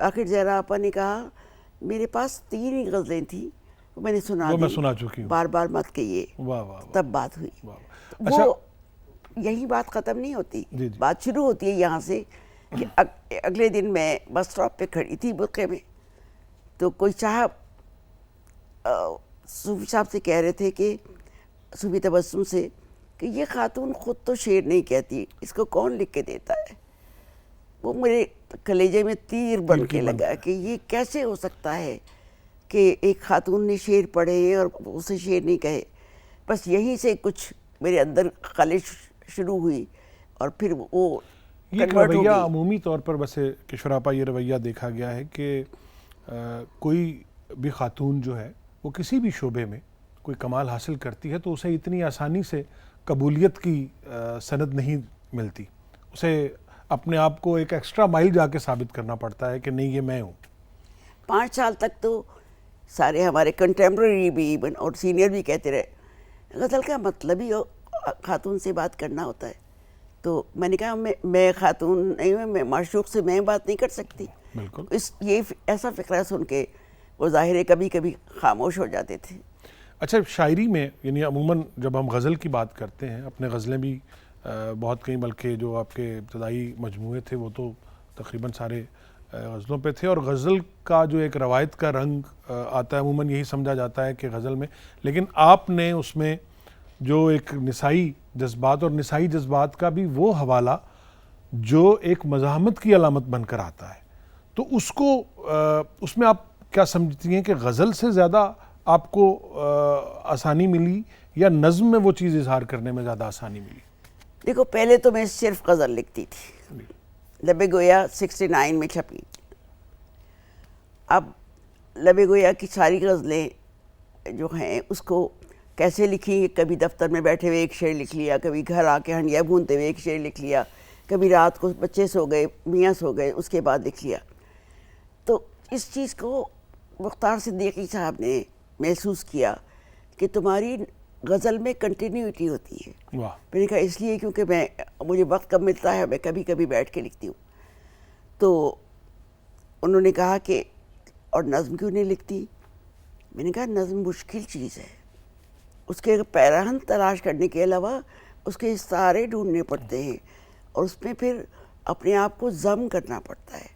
آخر زہرا آپا نے کہا میرے پاس 3 ہی غزلیں تھیں وہ میں نے سنا وہ میں دی، سنا چکی ہوں. بار بار مت کہیے. واہ واہ واہ. تب بات ہوئی. واہ واہ. اچھا وہ یہی بات ختم نہیں ہوتی، جی جی. بات شروع ہوتی ہے یہاں سے کہ اگلے دن میں بس اسٹاپ پہ کھڑی تھی برقعے میں، تو کوئی صاحب صوفی صاحب سے کہہ رہے تھے کہ صوفی تبسم سے کہ یہ خاتون خود تو شعر نہیں کہتی، اس کو کون لکھ کے دیتا ہے. وہ میرے کلیجے میں تیر بن کے لگا کہ یہ کیسے ہو سکتا ہے کہ ایک خاتون نے شعر پڑھے اور اسے شعر نہیں کہے. بس یہیں سے کچھ میرے اندر خلش شروع ہوئی اور پھر وہ یہ کنورٹ ہو رویہ گئی. عمومی طور پر ویسے کشور آپا یہ رویہ دیکھا گیا ہے کہ کوئی بھی خاتون جو ہے وہ کسی بھی شعبے میں کوئی کمال حاصل کرتی ہے تو اسے اتنی آسانی سے قبولیت کی سند نہیں ملتی، اسے اپنے آپ کو ایک ایکسٹرا مائل جا کے ثابت کرنا پڑتا ہے کہ نہیں یہ میں ہوں. 5 سال تک تو سارے ہمارے کنٹمپرری بھی اور سینئر بھی کہتے رہے غزل کا مطلب ہی خاتون سے بات کرنا ہوتا ہے. تو میں نے کہا میں خاتون نہیں ہوں، میں معشوق سے میں بات نہیں کر سکتی. بالکل. یہ ایسا فقرہ سن کے وہ ظاہر ہے کبھی کبھی خاموش ہو جاتے تھے. اچھا شاعری میں یعنی عموماً جب ہم غزل کی بات کرتے ہیں، اپنے غزلیں بھی بہت کہیں، بلکہ جو آپ کے ابتدائی مجموعے تھے وہ تو تقریباً سارے غزلوں پہ تھے، اور غزل کا جو ایک روایت کا رنگ آتا ہے عموماً یہی سمجھا جاتا ہے کہ غزل میں، لیکن آپ نے اس میں جو ایک نسائی جذبات اور نسائی جذبات کا بھی وہ حوالہ جو ایک مزاحمت کی علامت بن کر آتا ہے، تو اس کو اس میں آپ کیا سمجھتی ہیں کہ غزل سے زیادہ آپ کو آسانی ملی یا نظم میں وہ چیز اظہار کرنے میں زیادہ آسانی ملی؟ دیکھو پہلے تو میں صرف غزل لکھتی تھی، لب گویا 69 میں چھپی. اب لب گویا کی ساری غزلیں جو ہیں اس کو کیسے لکھی، کبھی دفتر میں بیٹھے ہوئے ایک شعر لکھ لیا، کبھی گھر آ کے ہنڈیا بھونتے ہوئے ایک شعر لکھ لیا، کبھی رات کو بچے سو گئے میاں سو گئے اس کے بعد لکھ لیا. تو اس چیز کو مختار صدیقی صاحب نے محسوس کیا کہ تمہاری غزل میں کنٹینیوٹی ہوتی ہے. واہ. میں نے کہا اس لیے کیونکہ مجھے وقت کم ملتا ہے، میں کبھی کبھی بیٹھ کے لکھتی ہوں. تو انہوں نے کہا کہ اور نظم کیوں نہیں لکھتی؟ میں نے کہا نظم مشکل چیز ہے، اس کے پیراہن تلاش کرنے کے علاوہ اس کے ستارے ڈھونڈنے پڑتے ہیں اور اس میں پھر اپنے آپ کو ضم کرنا پڑتا ہے.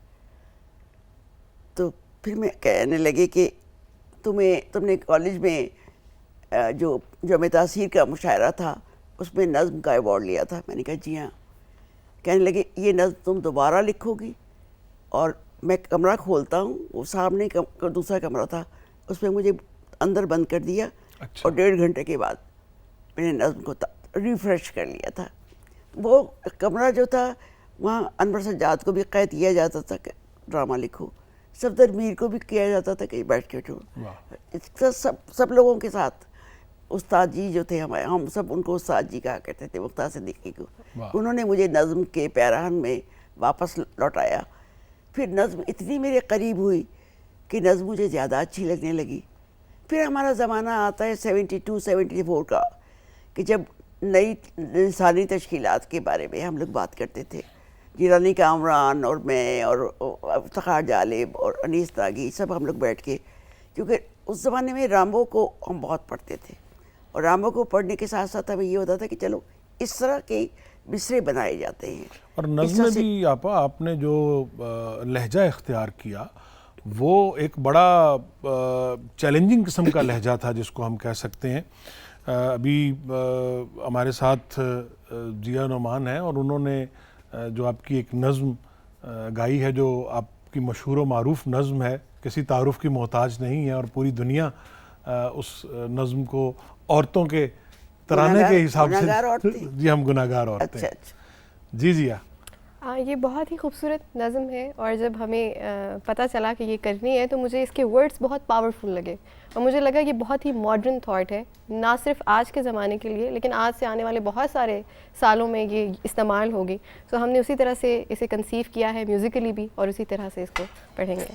تو پھر میں کہنے لگے کہ تم نے کالج میں جو جمع تاثیر کا مشاعرہ تھا اس میں نظم کا ایوارڈ لیا تھا. میں نے کہا جی ہاں. کہنے لگے یہ نظم تم دوبارہ لکھو گی؟ اور میں کمرہ کھولتا ہوں، وہ سامنے دوسرا کمرہ تھا، اس میں مجھے اندر بند کر دیا. اچھا. اور 1.5 گھنٹے کے بعد میں نے نظم کو ریفریش کر لیا تھا. وہ کمرہ جو تھا وہاں انور سجاد کو بھی قید کیا جاتا تھا کہ ڈرامہ لکھو، صفدر میر کو بھی کیا جاتا تھا کہ بیٹھ کے جو سب لوگوں کے ساتھ. استاد جی جو تھے ہم سب ان کو استاد جی کہا کرتے تھے، مختار صدیقی کو. انہوں نے مجھے نظم کے پیراہن میں واپس لوٹایا. پھر نظم اتنی میرے قریب ہوئی کہ نظم مجھے زیادہ اچھی لگنے لگی. پھر ہمارا زمانہ آتا ہے 72-74 کا کہ جب نئی لسانی تشکیلات کے بارے میں ہم لوگ بات کرتے تھے. جیلانی کامران اور میں اور افتخار جالب اور انیس ناگی سب ہم لوگ بیٹھ کے، کیونکہ اس زمانے میں رامبو کو ہم بہت پڑھتے تھے اور رامبو کو پڑھنے کے ساتھ ساتھ ہمیں یہ ہوتا تھا کہ چلو اس طرح کے مصرے بنائے جاتے ہیں. اور نظم میں بھی آپ نے جو لہجہ اختیار کیا وہ ایک بڑا چیلنجنگ قسم کا لہجہ تھا جس کو ہم کہہ سکتے ہیں. ابھی ہمارے ساتھ جیا نعمان ہیں اور انہوں نے جو آپ کی ایک نظم گائی ہے جو آپ کی مشہور و معروف نظم ہے، کسی تعارف کی محتاج نہیں ہے، اور پوری دنیا اس نظم کو عورتوں کے ترانے کے حساب سے جی ہم گناہگار عورتیں. اچھا. جی جی یہ بہت ہی خوبصورت نظم ہے، اور جب ہمیں پتہ چلا کہ یہ کرنی ہے تو مجھے اس کے ورڈز بہت پاورفل لگے، اور مجھے لگا یہ بہت ہی ماڈرن تھاٹ ہے، نہ صرف آج کے زمانے کے لیے لیکن آج سے آنے والے بہت سارے سالوں میں یہ استعمال ہوگی. سو ہم نے اسی طرح سے اسے کنسیو کیا ہے میوزیکلی بھی، اور اسی طرح سے اس کو پڑھیں گے.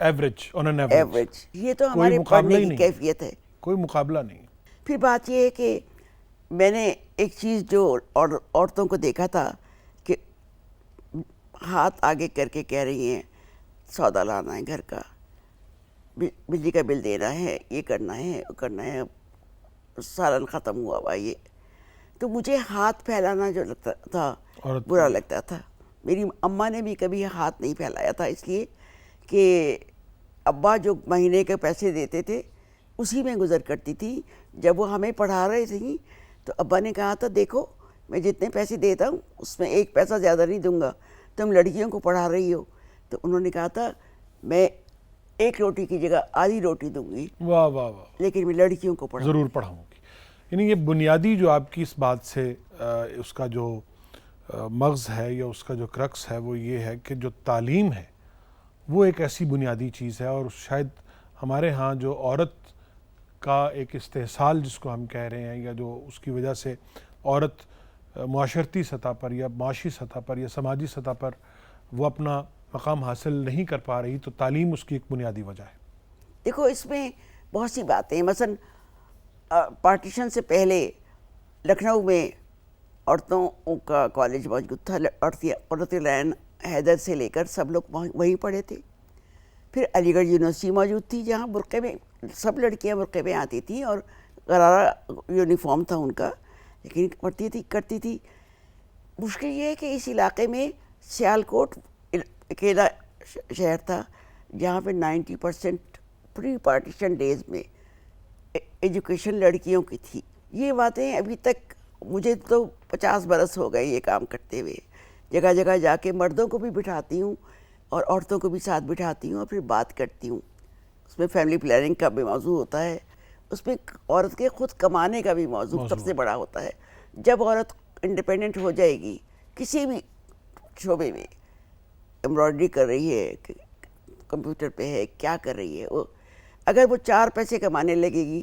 Average on an average. Average. یہ تو ہمارے پڑھنے کی کیفیت ہے, کوئی مقابلہ نہیں. پھر بات یہ ہے کہ میں نے ایک چیز جو عورتوں کو دیکھا تھا کہ ہاتھ آگے کر کے کہہ رہی ہیں سودا لانا ہے گھر کا, بجلی کا بل دینا ہے, یہ کرنا ہے وہ کرنا ہے, سالن ختم ہوا ہوا یہ. تو مجھے ہاتھ پھیلانا جو لگتا تھا برا لگتا تھا. میری اماں نے بھی کبھی ہاتھ نہیں پھیلایا تھا, اس لیے کہ ابا جو مہینے کے پیسے دیتے تھے اسی میں گزر کرتی تھی. جب وہ ہمیں پڑھا رہے تھیں تو ابا نے کہا تھا دیکھو میں جتنے پیسے دیتا ہوں اس میں ایک پیسہ زیادہ نہیں دوں گا, تم لڑکیوں کو پڑھا رہی ہو. تو انہوں نے کہا تھا میں ایک روٹی کی جگہ آدھی روٹی دوں گی, واہ واہ واہ, لیکن میں لڑکیوں کو پڑھاؤں ضرور پڑھاؤں گی. یعنی یہ بنیادی جو آپ کی اس بات سے اس کا جو مغز ہے یا اس کا جو کرکس ہے وہ یہ ہے کہ جو تعلیم ہے وہ ایک ایسی بنیادی چیز ہے, اور شاید ہمارے ہاں جو عورت کا ایک استحصال جس کو ہم کہہ رہے ہیں, یا جو اس کی وجہ سے عورت معاشرتی سطح پر یا معاشی سطح پر یا سماجی سطح پر وہ اپنا مقام حاصل نہیں کر پا رہی, تو تعلیم اس کی ایک بنیادی وجہ ہے. دیکھو اس میں بہت سی باتیں, مثلا پارٹیشن سے پہلے لکھنؤ میں عورتوں کا کالج موجود تھا, عورت لائن حیدر سے لے کر سب لوگ وہیں پڑھے تھے. پھر علی گڑھ یونیورسٹی موجود تھی جہاں برقعے میں سب لڑکیاں برقعے میں آتی تھیں اور غرارہ یونیفارم تھا ان کا, لیکن پڑھتی تھی کرتی تھی. مشکل یہ ہے کہ اس علاقے میں سیالکوٹ اکیلا شہر تھا جہاں پہ 90% پری پارٹیشن ڈیز میں ایجوکیشن لڑکیوں کی تھی. یہ باتیں ابھی تک, مجھے تو 50 برس ہو گئے یہ کام کرتے ہوئے, جگہ جگہ جا کے مردوں کو بھی بٹھاتی ہوں اور عورتوں کو بھی ساتھ بٹھاتی ہوں اور پھر بات کرتی ہوں. اس میں فیملی پلاننگ کا بھی موضوع ہوتا ہے, اس میں عورت کے خود کمانے کا بھی موضوع سب سے بڑا ہوتا ہے. جب عورت انڈیپینڈنٹ ہو جائے گی کسی بھی شعبے میں, ایمبرائڈری کر رہی ہے, کمپیوٹر پہ ہے, کیا کر رہی ہے, وہ اگر وہ 4 پیسے کمانے لگے گی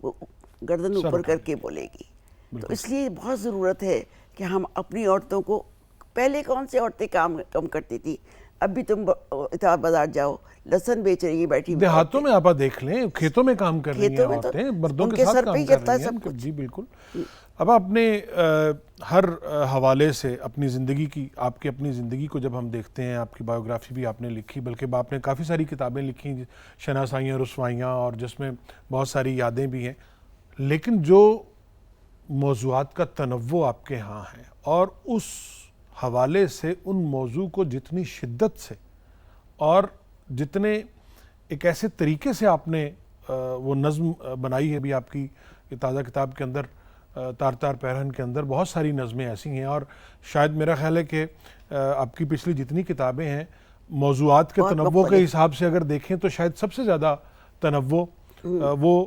وہ گردن اوپر کر کے بولے گی. تو اس لیے بہت ضرورت ہے کہ ہم اپنی عورتوں کو, پہلے کون سی عورتیں کم کرتی تھی, اب بھی تم اطاعت بازار جاؤ لہسن بیچ رہی ہیں بیٹھی, دیہاتوں میں آپ دیکھ لیں کھیتوں میں کام کر رہی ہیں عورتیں, مردوں کے ساتھ کام کر رہی ہیں. جی بالکل. اب اپنے ہر حوالے سے اپنی زندگی کی, آپ کی اپنی زندگی کو جب ہم دیکھتے ہیں, آپ کی بایوگرافی بھی آپ نے لکھی, بلکہ آپ نے کافی ساری کتابیں لکھی, شناسائیاں رسوائیاں, اور جس میں بہت ساری یادیں بھی ہیں, لیکن جو موضوعات کا تنوع آپ کے ہاں ہے اور اس حوالے سے ان موضوع کو جتنی شدت سے اور جتنے ایک ایسے طریقے سے آپ نے وہ نظم بنائی ہے, بھی آپ کی تازہ کتاب کے اندر تار تار پیرہن کے اندر بہت ساری نظمیں ایسی ہیں, اور شاید میرا خیال ہے کہ آپ کی پچھلی جتنی کتابیں ہیں موضوعات کے تنوع کے حساب سے اگر دیکھیں تو شاید سب سے زیادہ تنوع وہ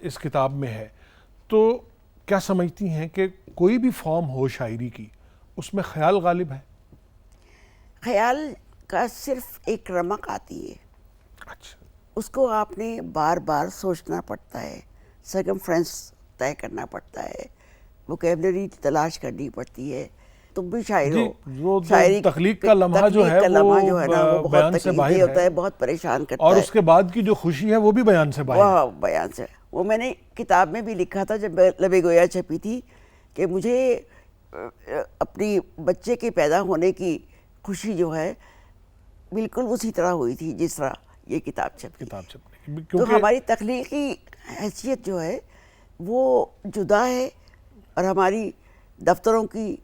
اس کتاب میں ہے. تو کیا سمجھتی ہیں کہ کوئی بھی فارم ہو شاعری کی, اس میں خیال غالب ہے؟ خیال کا صرف ایک رمق آتی ہے, اچھا, اس کو آپ نے بار بار سوچنا پڑتا ہے, سرکمفرنس طے کرنا پڑتا ہے, ووکیبلری تلاش کرنی پڑتی ہے. تم بھی شاعر ہو, شاعری تخلیق کا لمحہ جو ہے نا وہ بہت تکلیفی ہوتا ہے, بہت پریشان کرتا ہے, اور اس کے بعد کی جو خوشی ہے وہ بھی بیان سے باہر. بیان سے, وہ میں نے کتاب میں بھی لکھا تھا جب لب گویا چھپی تھی کہ مجھے اپنی بچے کے پیدا ہونے کی خوشی جو ہے بالکل اسی طرح ہوئی تھی جس طرح یہ کتاب چھپی. تو ہماری تخلیقی حیثیت جو ہے وہ جدا ہے اور ہماری دفتروں کی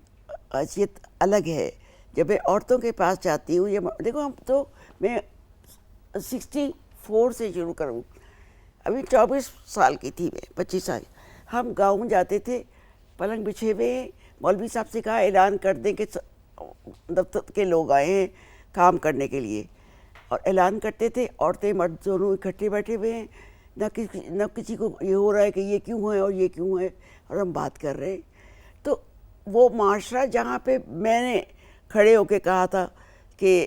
حیثیت الگ ہے. جب میں عورتوں کے پاس جاتی ہوں, یہ دیکھو ہم تو, میں 64 سے شروع کروں, ابھی 24 سال کی تھی میں, 25 سال. ہم گاؤں جاتے تھے, پلنگ بچھے ہوئے, مولوی صاحب سے کہا اعلان کر دیں کہ دفتر کے لوگ آئے ہیں کام کرنے کے لیے, اور اعلان کرتے تھے, عورتیں مرد دونوں اکٹھے بیٹھے ہوئے ہیں, نہ کسی کو یہ ہو رہا ہے کہ یہ کیوں ہے اور یہ کیوں ہے, اور ہم بات کر رہے ہیں. تو وہ معاشرہ جہاں پہ میں نے کھڑے ہو کے کہا تھا کہ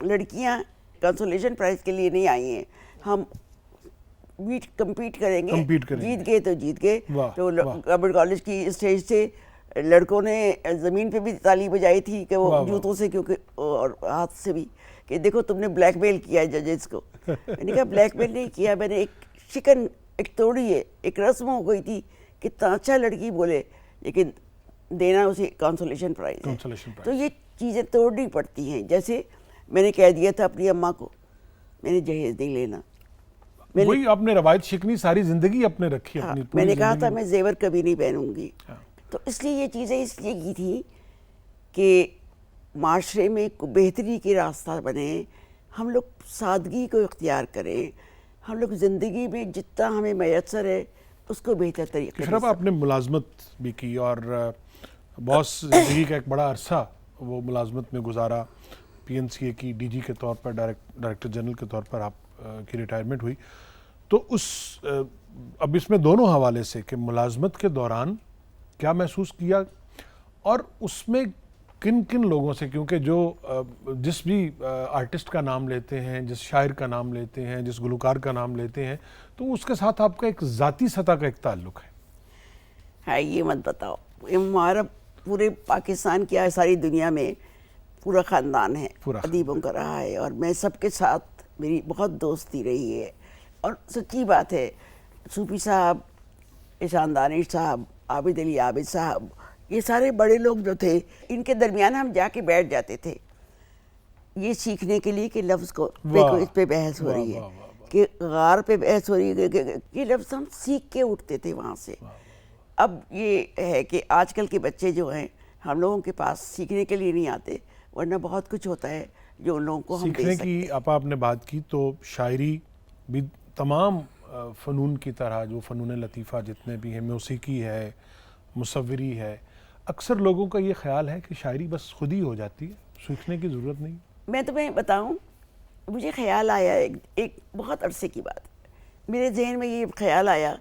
لڑکیاں کنسولیشن پرائز کے لیے نہیں آئی ہیں, ہم کمپیٹ کریں گے, جیت گئے تو جیت گئے. تو گورنمنٹ کالج کی اسٹیج سے لڑکوں نے زمین پہ بھی تالی بجائی تھی کہ وہ جوتوں سے, کیونکہ اور ہاتھ سے بھی, کہ دیکھو تم نے بلیک میل کیا ہے ججز کو. میں نے کہا بلیک میل نہیں کیا, میں نے ایک توڑی ہے, ایک رسم ہو گئی تھی کہ اچھا لڑکی بولے لیکن دینا اسے کنسولیشن پرائز ہے. تو یہ چیزیں توڑنی پڑتی ہیں. جیسے میں نے کہہ دیا تھا اپنی اماں کو میں نے جہیز نہیں لینا, وہی آپ نے روایت شکنی ساری زندگی اپنے رکھی. میں نے کہا تھا میں زیور کبھی نہیں پہنوں گی. تو اس لیے یہ چیزیں اس لیے کی تھی کہ معاشرے میں بہتری کے راستہ بنے, ہم لوگ سادگی کو اختیار کریں, ہم لوگ زندگی میں جتنا ہمیں میسر ہے اس کو بہتر طریقے سے. آپ نے ملازمت بھی کی اور بہت زندگی کا ایک بڑا عرصہ وہ ملازمت میں گزارا. پی این سی اے کی ڈی جی کے طور پر, ڈائریکٹر جنرل کے طور پر آپ کی ریٹائرمنٹ ہوئی. تو اب اس میں دونوں حوالے سے کہ ملازمت کے دوران کیا محسوس کیا اور اس میں کن کن لوگوں سے, کیونکہ جو جس بھی آرٹسٹ کا نام لیتے ہیں, جس شاعر کا نام لیتے ہیں, جس گلوکار کا نام لیتے ہیں, تو اس کے ساتھ آپ کا ایک ذاتی سطح کا ایک تعلق ہے. ہاں یہ مت بتاؤ, ہمارا پورے پاکستان کیا ساری دنیا میں پورا خاندان ہے, ادیبوں کا رہا ہے, اور میں سب کے ساتھ میری بہت دوستی رہی ہے. اور سچی بات ہے, صوفی صاحب, احسان دانش صاحب, عابد علی عابد صاحب, یہ سارے بڑے لوگ جو تھے ان کے درمیان ہم جا کے بیٹھ جاتے تھے یہ سیکھنے کے لیے کہ لفظ کو اس پہ بحث ہو رہی ہے, کہ غار پہ بحث ہو رہی ہے, یہ لفظ ہم سیکھ کے اٹھتے تھے وہاں سے. اب یہ ہے کہ آج کل کے بچے جو ہیں ہم لوگوں کے پاس سیکھنے کے لیے نہیں آتے, ورنہ بہت کچھ ہوتا ہے جو ان لوگوں کو ہم دے سکتے ہیں. سیکھنے کی آپ نے بات کی تو شاعری بھی تمام فنون کی طرح, جو فنون لطیفہ جتنے بھی ہیں, موسیقی ہے, مصوری ہے, اکثر لوگوں کا یہ خیال ہے کہ شاعری بس خود ہی ہو جاتی ہے, سیکھنے کی ضرورت نہیں. میں تمہیں بتاؤں, مجھے خیال آیا ایک بہت عرصے کی بات, میرے ذہن میں یہ خیال آیا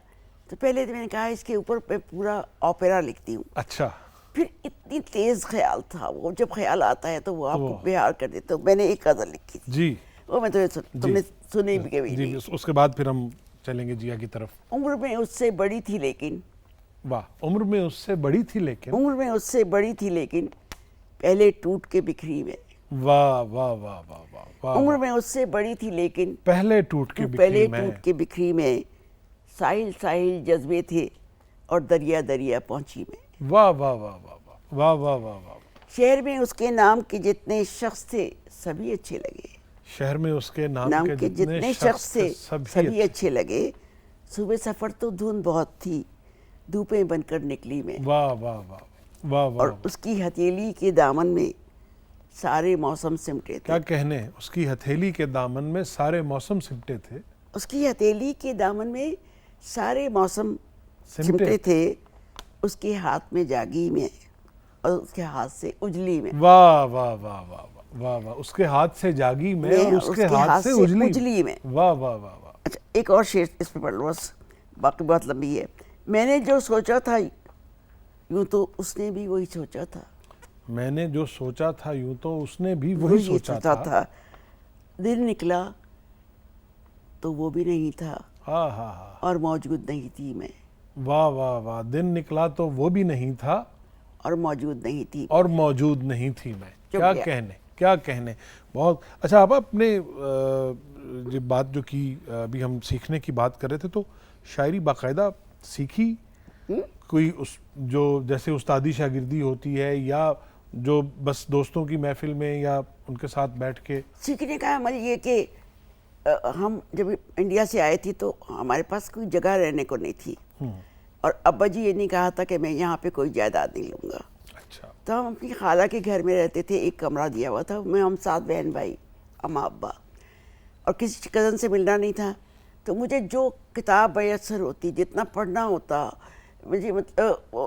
تو پہلے تو میں نے کہا اس کے اوپر میں پورا اوپیرا لکھتی ہوں. اچھا. پھر اتنی تیز خیال تھا وہ, جب خیال آتا ہے تو وہ آپ کو بہار کر دیتا. تو میں نے ایک غزل لکھی تھی. جی. وہ میں تم نے سنی بھی کبھی نہیں. اس کے بعد پھر ہم چلیں گے جیا کی طرف. عمر میں اس سے بڑی تھی لیکن, واہ, عمر میں اس سے بڑی تھی لیکن, عمر میں اس سے بڑی تھی لیکن پہلے ٹوٹ کے بکھری میں. واہ واہ واہ واہ واہ. عمر میں اس سے بڑی تھی لیکن پہلے ٹوٹ کے بکھری میں, ساحل ساحل جذبے تھے اور دریا دریا پہنچی میں. واہ واہ واہ واہ واہ واہ واہ واہ. شہر میں اس کے نام کے جتنے شخص تھے سبھی اچھے لگے. شہر میں اس کے نام کے جتنے شخص تھے سبھی اچھے لگے. صبح سفر تو دھند بہت تھی, دھوپیں بن کر نکلی میں. واہ واہ واہ واہ واہ. اور اس کی ہتھیلی کے دامن میں سارے موسم سمٹے تھے. کیا کہنے, اس کی ہتھیلی کے دامن میں سارے موسم سمٹے تھے. اس کی ہتھیلی کے دامن میں سارے موسم سمٹے تھے, اس کے ہاتھ میں جاگی میں اور اس کے ہاتھ سے اجلی میں. واہ واہ واہ واہ واہ واہ. اس کے ہاتھ سے جاگی میں اور اس کے ہاتھ سے اجلی میں. واہ واہ واہ واہ. اچھا ایک اور شعر اس پہ پڑھ لو, بس باقی بہت لمبی ہے. میں نے جو سوچا تھا یوں تو اس نے بھی وہی سوچا تھا. میں نے جو سوچا تھا یوں تو اس نے بھی وہی سوچا تھا. دن نکلا تو وہ بھی نہیں تھا, ہاں ہاں ہاں, اور موجود نہیں تھی میں. واہ واہ واہ. دن نکلا تو وہ بھی نہیں تھا اور موجود نہیں تھی, اور موجود نہیں تھی میں. کیا کہنے, کیا کہنے. بہت اچھا. آپ اپنے یہ بات جو کی, ابھی ہم سیکھنے کی بات کر رہے تھے, تو شاعری باقاعدہ سیکھی کوئی جو جیسے استادی شاگردی ہوتی ہے, یا جو بس دوستوں کی محفل میں یا ان کے ساتھ بیٹھ کے سیکھنے کا عمل یہ کہ ہم جب انڈیا سے آئے تھے تو ہمارے پاس کوئی جگہ رہنے کو نہیں تھی, اور ابا جی یہ نہیں کہا تھا کہ میں یہاں پہ کوئی جائیداد نہیں لوں گا. اچھا. تو ہم اپنی خالہ کے گھر میں رہتے تھے, ایک کمرہ دیا ہوا تھا, ہم 7 بہن بھائی, اماں ابا, اور کسی کزن سے ملنا نہیں تھا. تو مجھے جو کتاب میسر ہوتی, جتنا پڑھنا ہوتا, مجھے مطلب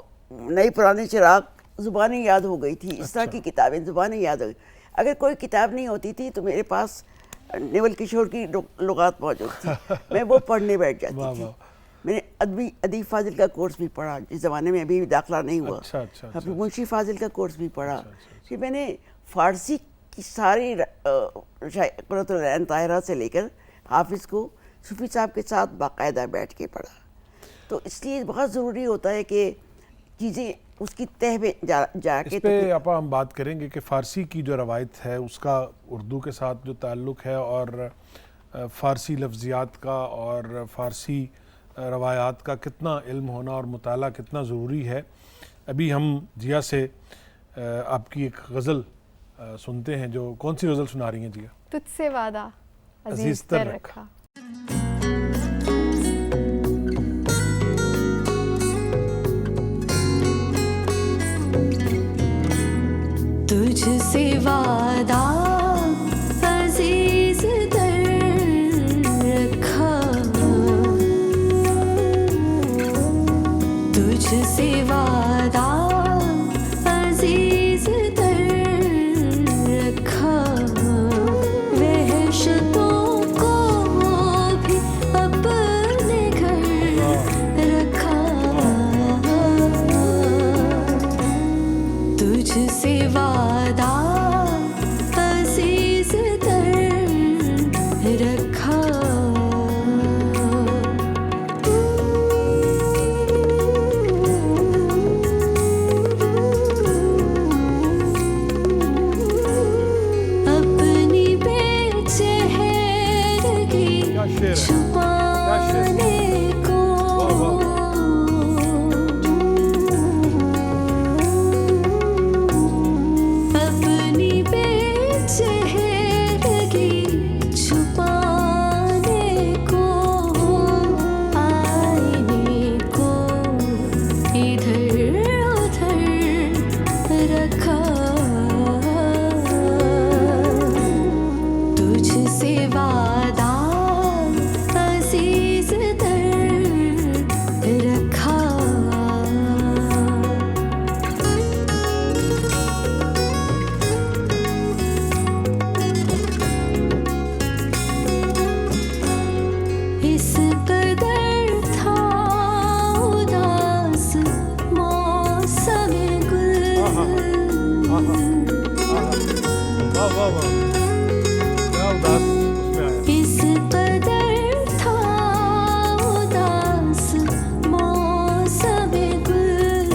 نئی پرانی چراغ زبانیں یاد ہو گئی تھی. اس طرح کی کتابیں زبانیں یاد ہو گئی. اگر کوئی کتاب نہیں ہوتی تھی تو میرے پاس نیول کشور کی لغات موجود تھی, میں وہ پڑھنے بیٹھ جاتی تھی. میں نے ادیب فاضل کا کورس بھی پڑھا, جس زمانے میں ابھی داخلہ نہیں ہوا. ابھی منشی فاضل کا کورس بھی پڑھا. پھر میں نے فارسی کی ساری قرۃ العین طاہرہ سے لے کر حافظ کو صوفی صاحب کے ساتھ باقاعدہ بیٹھ کے پڑھا. تو اس لیے بہت ضروری ہوتا ہے کہ چیزیں اس کی تہ میں جا کے اس پہ آپا ہم بات کریں گے کہ فارسی کی جو روایت ہے اس کا اردو کے ساتھ جو تعلق ہے اور فارسی لفظیات کا اور فارسی روایات کا کتنا علم ہونا اور مطالعہ کتنا ضروری ہے. ابھی ہم جیا سے آپ کی ایک غزل سنتے ہیں. جو کون سی غزل سنا رہی ہیں جیا؟ تجھ سے وعدہ عزیز تر رکھا. تجھ سے وعدہ عزیز تر رکھا, تجھ سے وعدہ عزیز تر رکھا, وحشتوں کو بھی اپنے گھر رکھا, تجھ سے وعدہ عزیز تر رکھا. اپنی بے چہرگی چھپانے کو اپنی بے چہرگی چھپانے کو آئینے کو ادھر ادھر رکھا, تجھ سے وعدہ عزیز تر رکھا. اس قدر تھا اداس موسم گل, واہ واہ واہ, کیا اداس اس میں آیا. اس قدر تھا اداس موسم گل,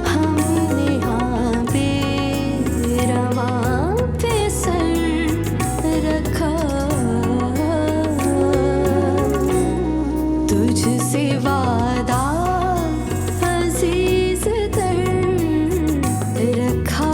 ہم نے ہاں بے رواں پہ سر رکھا, تجھ سے وعدہ عزیز تر رکھا.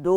2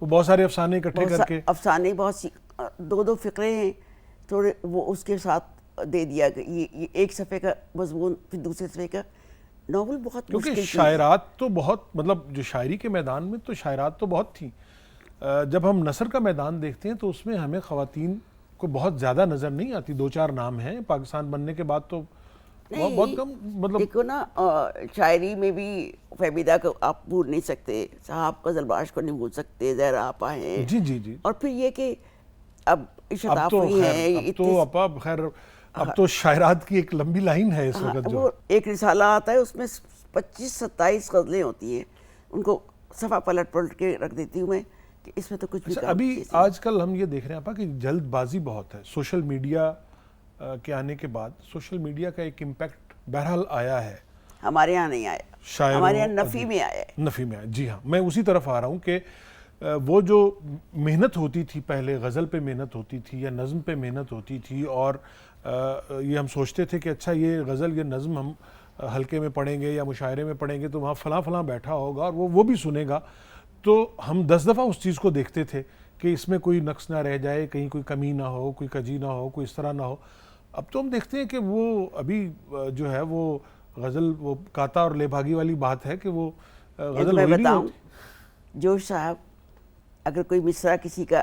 وہ بہت سارے افسانے اکٹھے کر کے افسانے بہت سی 2 فقرے ہیں تھوڑے، وہ اس کے ساتھ دے دیا کہ یہ ایک صفحے کا مضمون، پھر دوسرے صفحے کا ناول. بہت کیونکہ مشکل شاعرات تو بہت، مطلب جو شاعری کے میدان میں تو شاعرات تو بہت تھیں. جب ہم نثر کا میدان دیکھتے ہیں تو اس میں ہمیں خواتین کو بہت زیادہ نظر نہیں آتی. 2-4 نام ہیں پاکستان بننے کے بعد تو بہت کم. مطلب دیکھو نا، شاعری میں بھی فہمیدہ کو آپ بھول نہیں سکتے، صاحب غزل باش کو نہیں بھول سکتے، زہرا آپا ہیں. جی جی جی. اور پھر یہ کہ اب اب اشتاف تو ہوئی خیر، ہیں، اب تو اپا خیر اب تو شاعرات کی ایک لمبی لائن ہے اس وقت جو وہ ایک رسالہ آتا ہے، اس میں 25-27 غزلیں ہوتی ہیں. ان کو صفحہ پلٹ کے رکھ دیتی ہوں میں کہ اس میں تو کچھ بھی. ابھی آج کل ہم یہ دیکھ رہے ہیں اپا کہ جلد بازی بہت ہے. سوشل میڈیا کے آنے کے بعد سوشل میڈیا کا ایک امپیکٹ بہرحال آیا ہے. ہمارے یہاں نہیں آیا، ہمارے یہاں نفی میں آیا ہے. نفی میں آیا. جی ہاں، میں اسی طرف آ رہا ہوں کہ وہ جو محنت ہوتی تھی پہلے، غزل پہ محنت ہوتی تھی یا نظم پہ محنت ہوتی تھی، اور یہ ہم سوچتے تھے کہ اچھا یہ غزل، یہ نظم ہم حلقے میں پڑھیں گے یا مشاعرے میں پڑھیں گے تو وہاں فلاں فلاں بیٹھا ہوگا اور وہ بھی سنے گا، تو ہم 10 دفعہ اس چیز کو دیکھتے تھے کہ اس میں کوئی نقص نہ رہ جائے، کہیں کوئی کمی نہ ہو، کوئی کجی نہ ہو، کوئی اس طرح نہ ہو. اب تو ہم دیکھتے ہیں کہ وہ ابھی جو ہے وہ غزل، وہ کاتا اور لے بھاگی والی بات ہے کہ وہ غزل میں وہی نہیں بتاؤں، ہوتی. جوش صاحب اگر کوئی مصرع کسی کا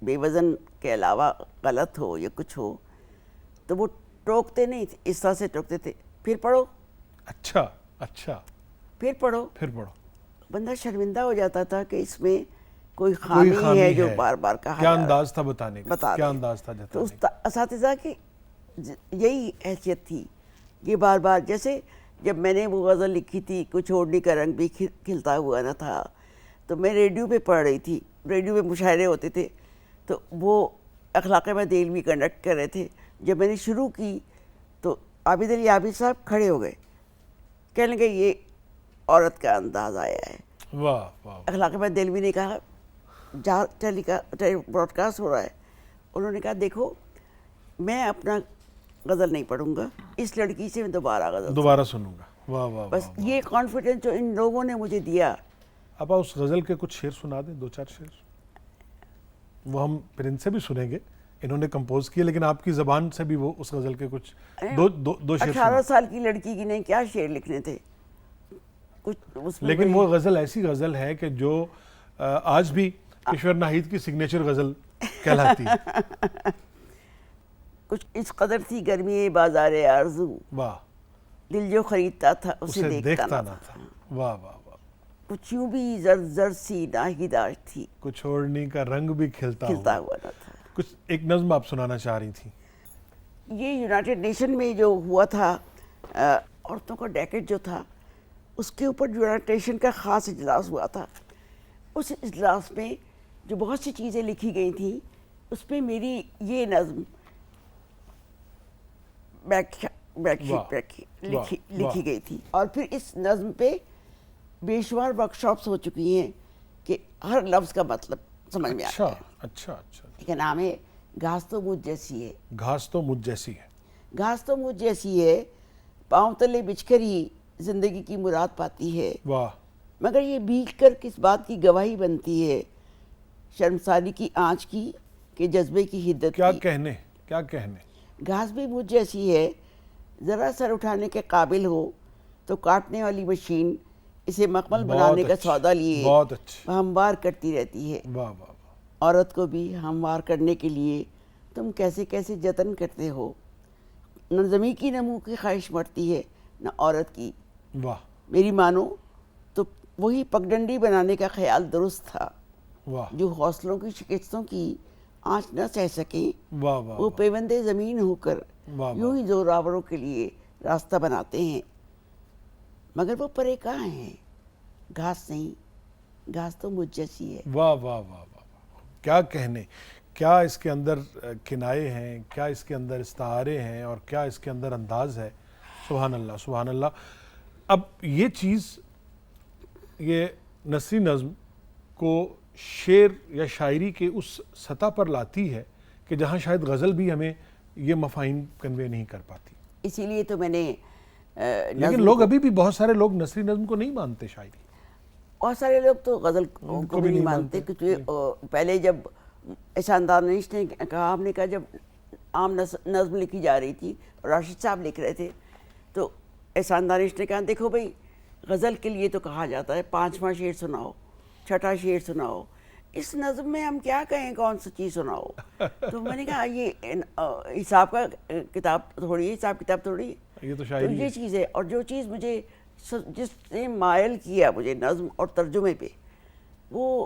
بے وزن کے علاوہ غلط ہو یا کچھ ہو تو وہ ٹوکتے نہیں تھے، اس طرح سے ٹوکتے تھے، پھر پڑھو، اچھا اچھا، پھر پڑھو. پھر پڑھو. بندہ شرمندہ ہو جاتا تھا کہ اس میں کوئی خامی ہے جو بار بار کہا. کیا انداز تھا بتانے کا، کیا انداز تھا تو جتانے کا. اساتذہ کی یہی حیثیت تھی، یہ بار بار. جیسے جب میں نے وہ غزل لکھی تھی کچھ اوڑھنے کا رنگ بھی کھلتا ہوا نہ تھا، تو میں ریڈیو پہ پڑھ رہی تھی، ریڈیو پہ مشاعرے ہوتے تھے، تو وہ اخلاق دہلوی کنڈکٹ کر رہے تھے. جب میں نے شروع کی تو عابد علی عابد صاحب کھڑے ہو گئے، کہنے لگے یہ عورت کا انداز آیا ہے. واہ واہ. اخلاق دہلوی نے کہا براڈ کاسٹ ہو رہا ہے، انہوں نے کہا دیکھو میں اپنا غزل نہیں پڑھوں گا، اس لڑکی سے میں دوبارہ سنوں گا. واہ واہ. بس یہ کانفیڈنس جو ان لوگوں نے مجھے دیا. اب اس غزل کے کچھ شعر سنا دیں، 2-4 شعر. وہ ہم پھر ان سے بھی سنیں گے، انہوں نے کمپوز کیے، لیکن آپ کی زبان سے بھی وہ اس غزل کے کچھ دو شعر. 18 سال کی لڑکی کی نے کیا شعر لکھنے تھے کچھ. لیکن وہ غزل ایسی غزل ہے کہ جو آج بھی کشور ناہید کی سگنیچر غزل کہلاتی ہے. کچھ اس قدر تھی گرمی بازار آرزو، واہ، دل جو خریدتا تھا اسے دیکھتا نہ تھا. واہ واہ واہ. کچھ یوں بھی زرد زرد سی ناہیداش تھی، کچھ اوڑھنے کا رنگ بھی کھلتا ہوا نہ تھا. کچھ ایک نظم آپ سنانا چاہ رہی تھیں. یہ یونائٹڈ نیشن میں جو ہوا تھا عورتوں کا ڈیکیڈ جو تھا، اس کے اوپر یونائٹڈ نیشن کا خاص اجلاس ہوا تھا. اس اجلاس میں جو بہت سی چیزیں لکھی گئی تھیں، اس میں میری یہ نظم لکھی گئی تھی. اور پھر اس نظم پہ بے شمار ورک شاپس ہو چکی ہیں کہ ہر لفظ کا مطلب سمجھ میں آتا ہے. اچھا اچھا. ایک نام ہے گھاس تو مجھ جیسی ہے. گھاس تو مجھ جیسی ہے. گھاس تو مجھ جیسی ہے، پاؤں تلے بچھ کر ہی زندگی کی مراد پاتی ہے. واہ. مگر یہ بھیگ کر کس بات کی گواہی بنتی ہے، شرمساری کی آنچ کی کہ جذبے کی حدت کیا کی. کہنے. گھاس بھی مجھ جیسی ہے، ذرا سر اٹھانے کے قابل ہو تو کاٹنے والی مشین اسے مکمل بنانے کا سودا لیے ہموار کرتی رہتی ہے. واہ واہ. عورت کو بھی ہموار کرنے کے لیے تم کیسے کیسے جتن کرتے ہو. نہ زمین کی نمو کی خواہش مرتی ہے نہ عورت کی. واہ. میری مانو تو وہی پگڈنڈی بنانے کا خیال درست تھا. واہ. جو حوصلوں کی شکستوں کی آنچ نہ سہ سکیں، واہ واہ. وہ پیوندے زمین ہو کر یوں ہی زوراوروں کے لیے راستہ بناتے ہیں. مگر وہ پرے کہاں ہیں، گھاس نہیں، گھاس تو مجھ جیسی ہے. واہ واہ واہ واہ. کیا کہنے. کیا اس کے اندر کنائے ہیں، کیا اس کے اندر استعارے ہیں، اور کیا اس کے اندر انداز ہے. سبحان اللہ سبحان اللہ. اب یہ چیز، یہ نثری نظم کو شعر یا شاعری کے اس سطح پر لاتی ہے کہ جہاں شاید غزل بھی ہمیں یہ مفاہیم کنوے نہیں کر پاتی. اسی لیے تو میں نے لیکن لوگ ابھی بھی، بہت سارے لوگ نثری نظم کو نہیں مانتے شاعری. اور سارے لوگ تو غزل کو بھی نہیں مانتے، کیونکہ پہلے جب احسان دانش نے کہا، ہم نے کہا جب عام نظم لکھی جا رہی تھی اور راشد صاحب لکھ رہے تھے تو احسان دانش نے کہا دیکھو بھائی غزل کے لیے تو کہا جاتا ہے 5واں شعر سناؤ، 6واں شعر سناؤ، اس نظم میں ہم کیا کہیں کون سی چیز سناؤ؟ تو میں نے کہا یہ حساب کا کتاب تھوڑی ہے، حساب کتاب تھوڑی ہے، تو یہ چیز ہے۔ اور جو چیز مجھے جس نے مائل کیا مجھے نظم اور ترجمے پہ، وہ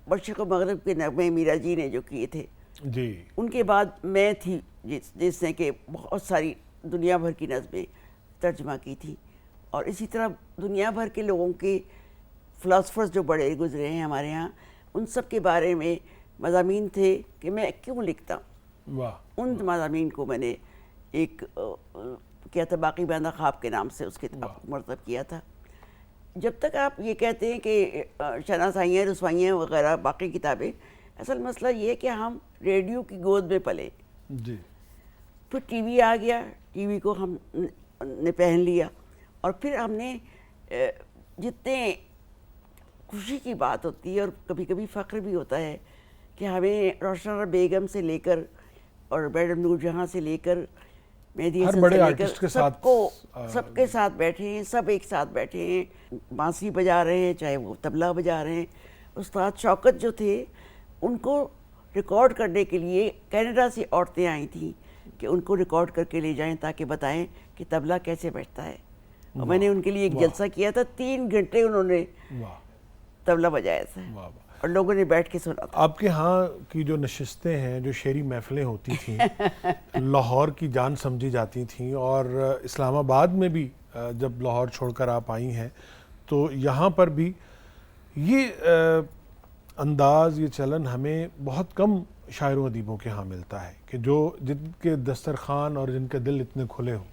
مشرق و مغرب کے نغمے میرا جی نے جو کیے تھے جی، ان کے بعد میں تھی جس نے کہ بہت ساری دنیا بھر کی نظمیں ترجمہ کی تھی، اور اسی طرح دنیا بھر کے لوگوں کے فلاسفرز جو بڑے گزرے ہیں ہمارے ہاں، ان سب کے بارے میں مضامین تھے کہ میں کیوں لکھتا ہوں۔ ان مضامین کو میں نے ایک کیا تھا، باقی باندھا خواب کے نام سے اس کتاب کو مرتب کیا تھا۔ جب تک آپ یہ کہتے ہیں کہ شناسائیاں رسوائیاں وغیرہ باقی کتابیں، اصل مسئلہ یہ ہے کہ ہم ریڈیو کی گود میں پلے جی، پھر ٹی وی آ گیا، ٹی وی کو ہم نے پہن لیا، اور پھر ہم نے جتنے خوشی کی بات ہوتی ہے اور کبھی کبھی فخر بھی ہوتا ہے کہ ہمیں روشن بیگم سے لے کر اور میڈم نور جہاں سے لے کر مہدی حسن سے لے کر سب کے ساتھ بیٹھے ہیں، سب ایک ساتھ بیٹھے ہیں، بانسری بجا رہے ہیں، چاہے وہ طبلہ بجا رہے ہیں۔ استاد شوکت جو تھے ان کو ریکارڈ کرنے کے لیے کینیڈا سے عورتیں آئی تھیں کہ ان کو ریکارڈ کر کے لے جائیں تاکہ بتائیں کہ طبلہ کیسے بیٹھتا ہے، اور میں نے ان کے لیے ایک جلسہ کیا تھا، 3 گھنٹے انہوں نے طبلہ بجایا تھا اور لوگوں نے بیٹھ کے سنا تھا۔ آپ کے ہاں کی جو نشستیں ہیں، جو شعری محفلیں ہوتی تھیں لاہور کی جان سمجھی جاتی تھیں، اور اسلام آباد میں بھی جب لاہور چھوڑ کر آپ آئی ہیں تو یہاں پر بھی یہ انداز، یہ چلن ہمیں بہت کم شاعروں ادیبوں کے ہاں ملتا ہے کہ جو جن کے دسترخوان اور جن کے دل اتنے کھلے ہوں۔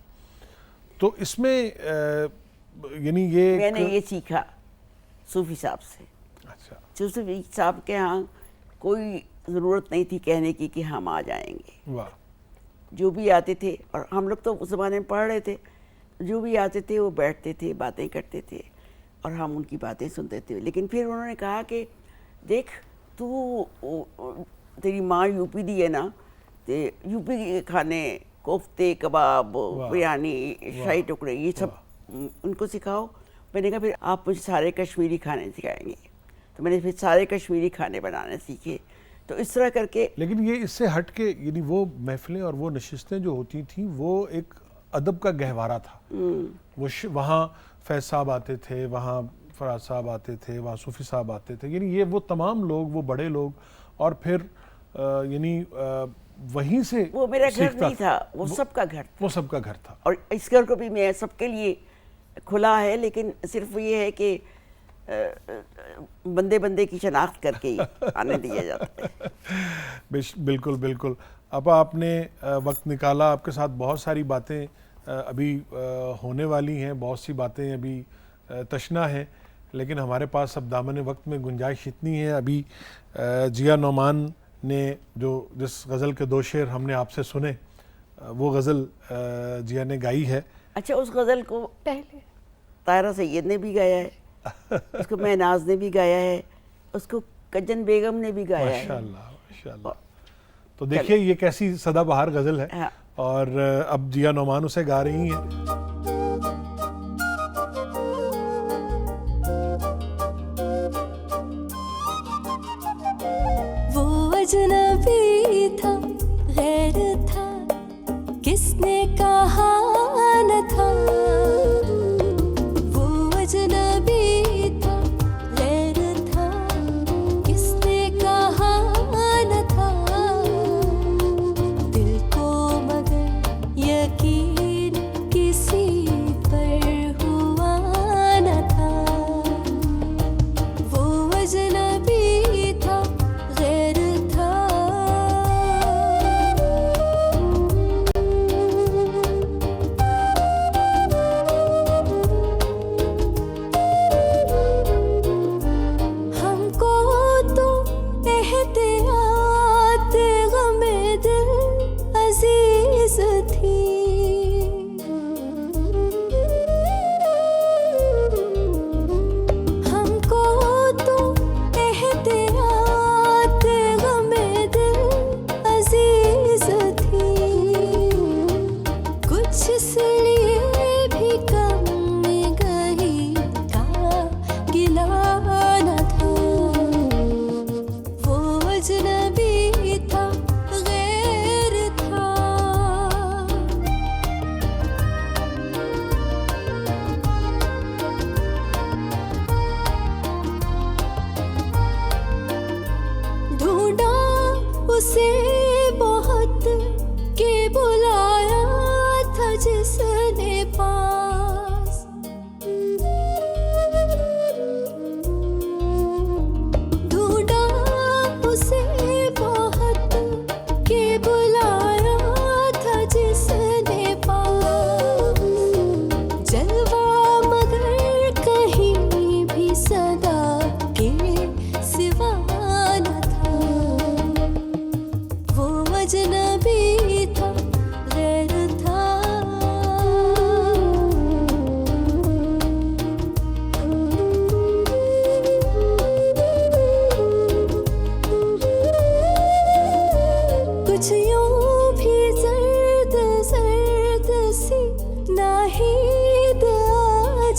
تو اس میں یعنی یہ میں نے یہ سیکھا صوفی صاحب سے۔ اچھا، صوفی صاحب کے ہاں کوئی ضرورت نہیں تھی کہنے کی کہ ہم آ جائیں گے، واہ، جو بھی آتے تھے، اور ہم لوگ تو اس زمانے میں پڑھ رہے تھے، جو بھی آتے تھے وہ بیٹھتے تھے، باتیں کرتے تھے اور ہم ان کی باتیں سنتے تھے۔ لیکن پھر انہوں نے کہا کہ دیکھ تو تیری ماں یو پی دی ہے نا، یو پی کے کھانے، کوفتے، کباب، بریانی، شاہی ٹکڑے، یہ سب ان کو سکھاؤ۔ میں نے کہا پھر آپ مجھے سارے کشمیری کھانے سکھائیں گے، تو میں نے پھر سارے کشمیری کھانے بنانے سیکھے۔ تو اس طرح کر کے، لیکن یہ اس سے ہٹ کے یعنی وہ محفلیں اور وہ نشستیں جو ہوتی تھیں وہ ایک ادب کا گہوارہ تھا۔ وہ وہاں فیض صاحب آتے تھے، وہاں فراز صاحب آتے تھے، وہاں صوفی صاحب آتے تھے، یعنی یہ وہ تمام لوگ، وہ بڑے لوگ، اور پھر یعنی وہیں سے وہ میرا گھر نہیں تھا، وہ سب کا گھر تھا، وہ سب کا گھر تھا۔ اور اس گھر کو بھی میں سب کے لیے کھلا ہے، لیکن صرف یہ ہے کہ بندے بندے کی شناخت کر کے ہی آنے دیا جاتا ہے۔ بالکل بالکل۔ اب آپ نے وقت نکالا، آپ کے ساتھ بہت ساری باتیں ابھی ہونے والی ہیں، بہت سی باتیں ابھی تشنا ہیں، لیکن ہمارے پاس اب دامن وقت میں گنجائش اتنی ہے۔ ابھی جیا نعمان نے جس غزل کے 2 شعر ہم نے آپ سے سنے، وہ غزل جیا نے گائی ہے۔ اچھا، اس غزل کو پہلے طاہرہ سید نے بھی گایا ہے، اس کو مہناز نے بھی گایا ہے، اس کو کجن بیگم نے بھی گایا ہے۔ ماشاءاللہ ماشاءاللہ۔ تو دیکھیے یہ کیسی سدا بہار غزل ہے، اور اب جیا نعمان اسے گا رہی ہیں۔ وہ اجنبی تھا، غیر تھا، کس نے کہا نہ تھا، وہ اجنبی تھا، غیر تھا، کس نے کہا نہ تھا، دل کو مگر یقین کسی پر ہوا نہ تھا، وہ اجنبی تھا، غیر تھا۔